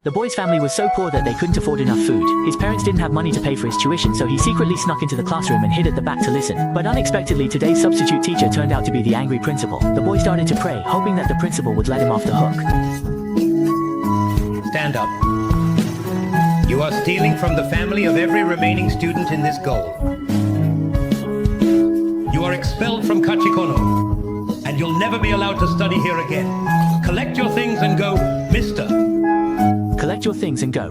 The boy's family was so poor that they couldn't afford enough food. His parents didn't have money to pay for his tuition, so he secretly snuck into the classroom and hid at the back to listen. But unexpectedly, today's substitute teacher turned out to be the angry principal. The boy started to pray, hoping that the principal would let him off the hook. Stand up. You are stealing from the family of every remaining student in this goal. You are expelled from Kachikono, and you'll never be allowed to study here again. Collect your things and go, Mister. Collect your things and go.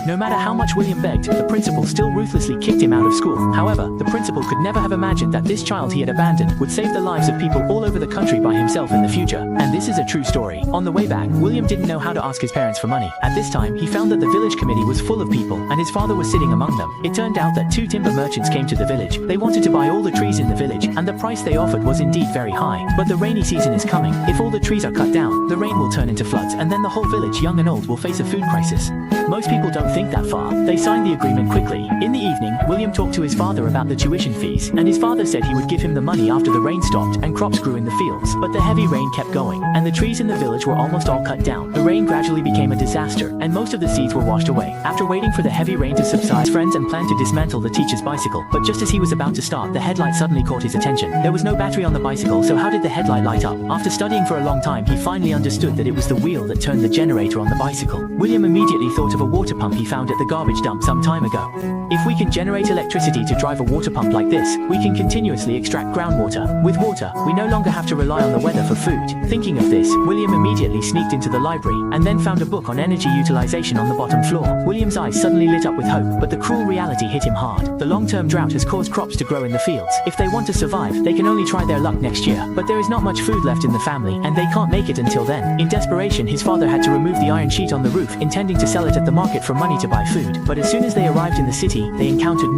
No matter how much William begged, the principal still ruthlessly kicked him out of school. However, the principal could never have imagined that this child he had abandoned would save the lives of people all over the country by himself in the future. And this is a true story. On the way back, William didn't know how to ask his parents for money. At this time, he found that the village committee was full of people, and his father was sitting among them. It turned out that two timber merchants came to the village. They wanted to buy all the trees in the village, and the price they offered was indeed very high. But the rainy season is coming. If all the trees are cut down, the rain will turn into floods, and then the whole village, young and old, will face a food crisis. Most people don't think that far. They signed the agreement quickly. In the evening, William talked to his father about the tuition fees, and his father said he would give him the money after the rain stopped and crops grew in the fields. But the heavy rain kept going, and the trees in the village were almost all cut down. The rain gradually became a disaster, and most of the seeds were washed away. After waiting for the heavy rain to subside, his friends and planned to dismantle the teacher's bicycle. But just as he was about to start, the headlight suddenly caught his attention. There was no battery on the bicycle, so how did the headlight light up? After studying for a long time, he finally understood that it was the wheel that turned the generator on the bicycle. William immediately thought of a water pump he found at the garbage dump some time ago. If we can generate electricity to drive a water pump like this, we can continuously extract groundwater. With water, we no longer have to rely on the weather for food. Thinking of this, William immediately sneaked into the library and then found a book on energy utilization on the bottom floor. William's eyes suddenly lit up with hope, but the cruel reality hit him hard. The long-term drought has caused crops to grow in the fields. If they want to survive, they can only try their luck next year. But there is not much food left in the family, and they can't make it until then. In desperation, his father had to remove the iron sheet on the roof, intending to sell it at the market for money to buy food. But as soon as they arrived in the city, they encountered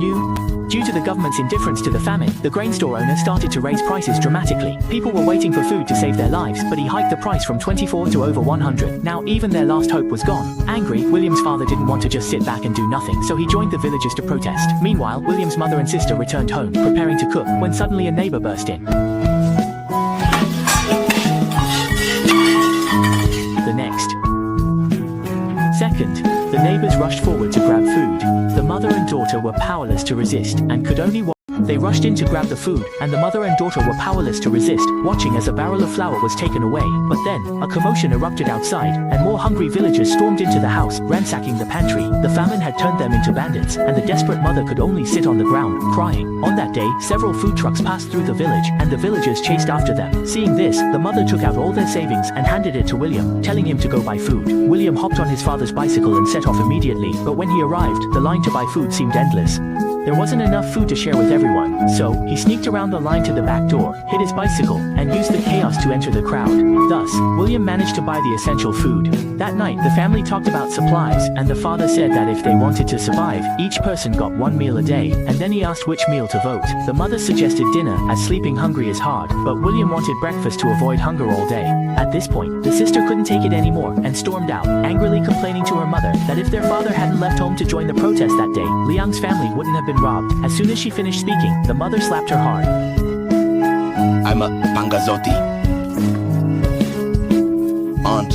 Due to the government's indifference to the famine, the grain store owner started to raise prices dramatically. People were waiting for food to save their lives, but he hiked the price from 24 to over 100. Now even their last hope was gone. Angry, William's father didn't want to just sit back and do nothing, so he joined the villagers to protest. Meanwhile, William's mother and sister returned home, preparing to cook, when suddenly a neighbor burst in. The next second, the neighbors rushed forward to grab food. The mother and daughter were powerless to resist, and could only watch. They rushed in to grab the food, and the mother and daughter were powerless to resist, watching as a barrel of flour was taken away. But then, a commotion erupted outside, and more hungry villagers stormed into the house, ransacking the pantry. The famine had turned them into bandits, and the desperate mother could only sit on the ground, crying. On that day, several food trucks passed through the village, and the villagers chased after them. Seeing this, the mother took out all their savings and handed it to William, telling him to go buy food. William hopped on his father's bicycle and set off immediately, but when he arrived, the line to buy food seemed endless. There wasn't enough food to share with everyone, so he sneaked around the line to the back door, hid his bicycle, and used the chaos to enter the crowd. Thus, William managed to buy the essential food. That night, the family talked about supplies, and the father said that if they wanted to survive, each person got one meal a day, and then he asked which meal to vote. The mother suggested dinner, as sleeping hungry is hard, but William wanted breakfast to avoid hunger all day. At this point, the sister couldn't take it anymore, and stormed out, angrily complaining to her mother that if their father hadn't left home to join the protest that day, Liang's family wouldn't have been robbed. As soon as she finished speaking, the mother slapped her hard. I'm a Pangazotti. Aunt.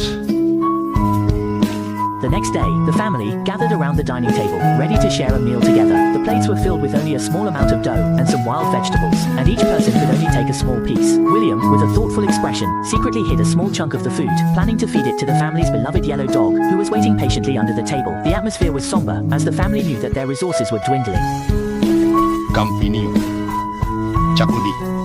The next day, the family gathered around the dining table, ready to share a meal together. The plates were filled with only a small amount of dough and some wild vegetables, and each person could only take a small piece. William, with a thoughtful expression, secretly hid a small chunk of the food, planning to feed it to the family's beloved yellow dog, who was waiting patiently under the table. The atmosphere was somber, as the family knew that their resources were dwindling. Campinio. Chakudi.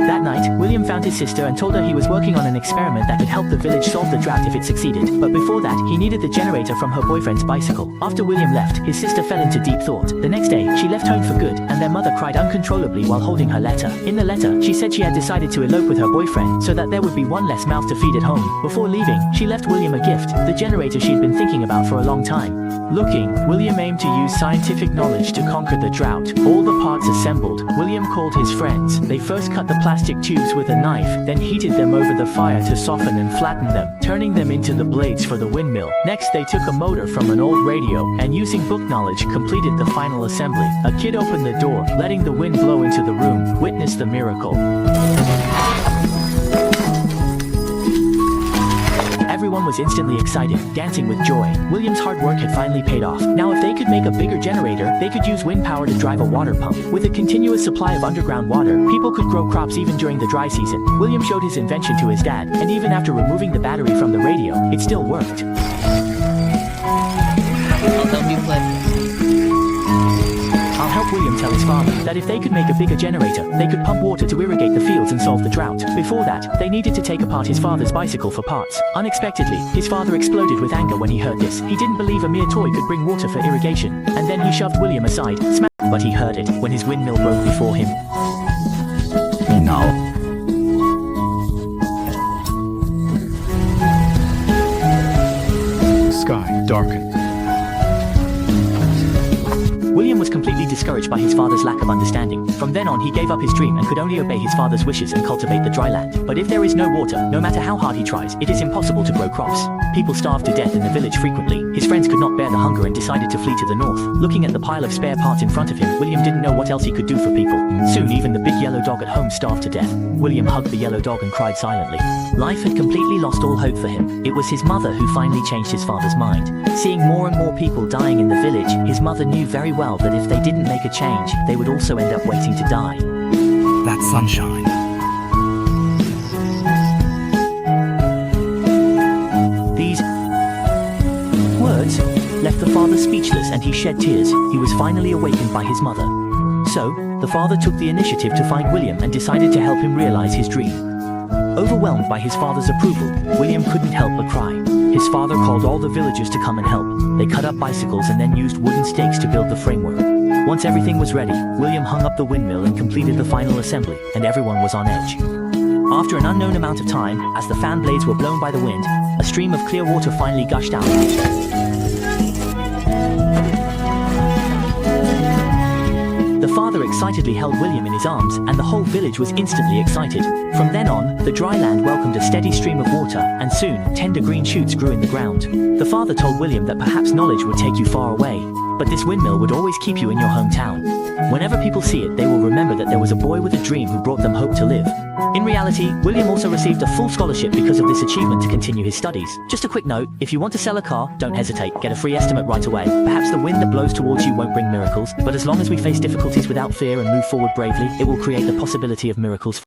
That night, William found his sister and told her he was working on an experiment that could help the village solve the drought if it succeeded. But before that, he needed the generator from her boyfriend's bicycle. After William left, his sister fell into deep thought. The next day, she left home for good, and their mother cried uncontrollably while holding her letter. In the letter, she said she had decided to elope with her boyfriend, so that there would be one less mouth to feed at home. Before leaving, she left William a gift, the generator she'd been thinking about for a long time. Looking, William aimed to use scientific knowledge to conquer the drought. All the parts assembled, William called his friends. They first cut the plastic tubes with a knife, then heated them over the fire to soften and flatten them, turning them into the blades for the windmill. Next, they took a motor from an old radio, and using book knowledge, completed the final assembly. A kid opened the door, letting the wind blow into the room. Witness the miracle. Everyone was was instantly excited, dancing with joy. William's hard work had finally paid off. Now if they could make a bigger generator, they could use wind power to drive a water pump. With a continuous supply of underground water, people could grow crops even during the dry season. William showed his invention to his dad, and even after removing the battery from the radio, it still worked. I'll help you play. I'll help William tell his father that if they could make a bigger generator, they could pump water to irrigate the fields and solve the drought. Before that, they needed to take apart his father's bicycle for parts. Unexpectedly, his father exploded with anger when he heard this. He didn't believe a mere toy could bring water for irrigation, and then he shoved William aside, but he heard it when his windmill broke before him. Now. Sky darkened. William was completely discouraged by his father's lack of understanding. From then on, he gave up his dream and could only obey his father's wishes and cultivate the dry land. But if there is no water, no matter how hard he tries, it is impossible to grow crops. People starved to death in the village frequently. His friends could not bear the hunger and decided to flee to the north. Looking at the pile of spare parts in front of him, William didn't know what else he could do for people. Soon, even the big yellow dog at home starved to death. William hugged the yellow dog and cried silently. Life had completely lost all hope for him. It was his mother who finally changed his father's mind. Seeing more and more people dying in the village, his mother knew very well that if they didn't make a change, they would also end up waiting to die. That sunshine. These words left the father speechless, and he shed tears. He was finally awakened by his mother. So, the father took the initiative to find William and decided to help him realize his dream. Overwhelmed by his father's approval, William couldn't help but cry. His father called all the villagers to come and help. They cut up bicycles and then used wooden stakes to build the framework. Once everything was ready, William hung up the windmill and completed the final assembly, and everyone was on edge. After an unknown amount of time, as the fan blades were blown by the wind, a stream of clear water finally gushed out. The father excitedly held William in his arms, and the whole village was instantly excited. From then on, the dry land welcomed a steady stream of water, and soon, tender green shoots grew in the ground. The father told William that perhaps knowledge would take you far away, but this windmill would always keep you in your hometown. Whenever people see it, they will remember that there was a boy with a dream who brought them hope to live. In reality, William also received a full scholarship because of this achievement to continue his studies. Just a quick note, if you want to sell a car, don't hesitate, get a free estimate right away. Perhaps the wind that blows towards you won't bring miracles, but as long as we face difficulties without fear and move forward bravely, it will create the possibility of miracles.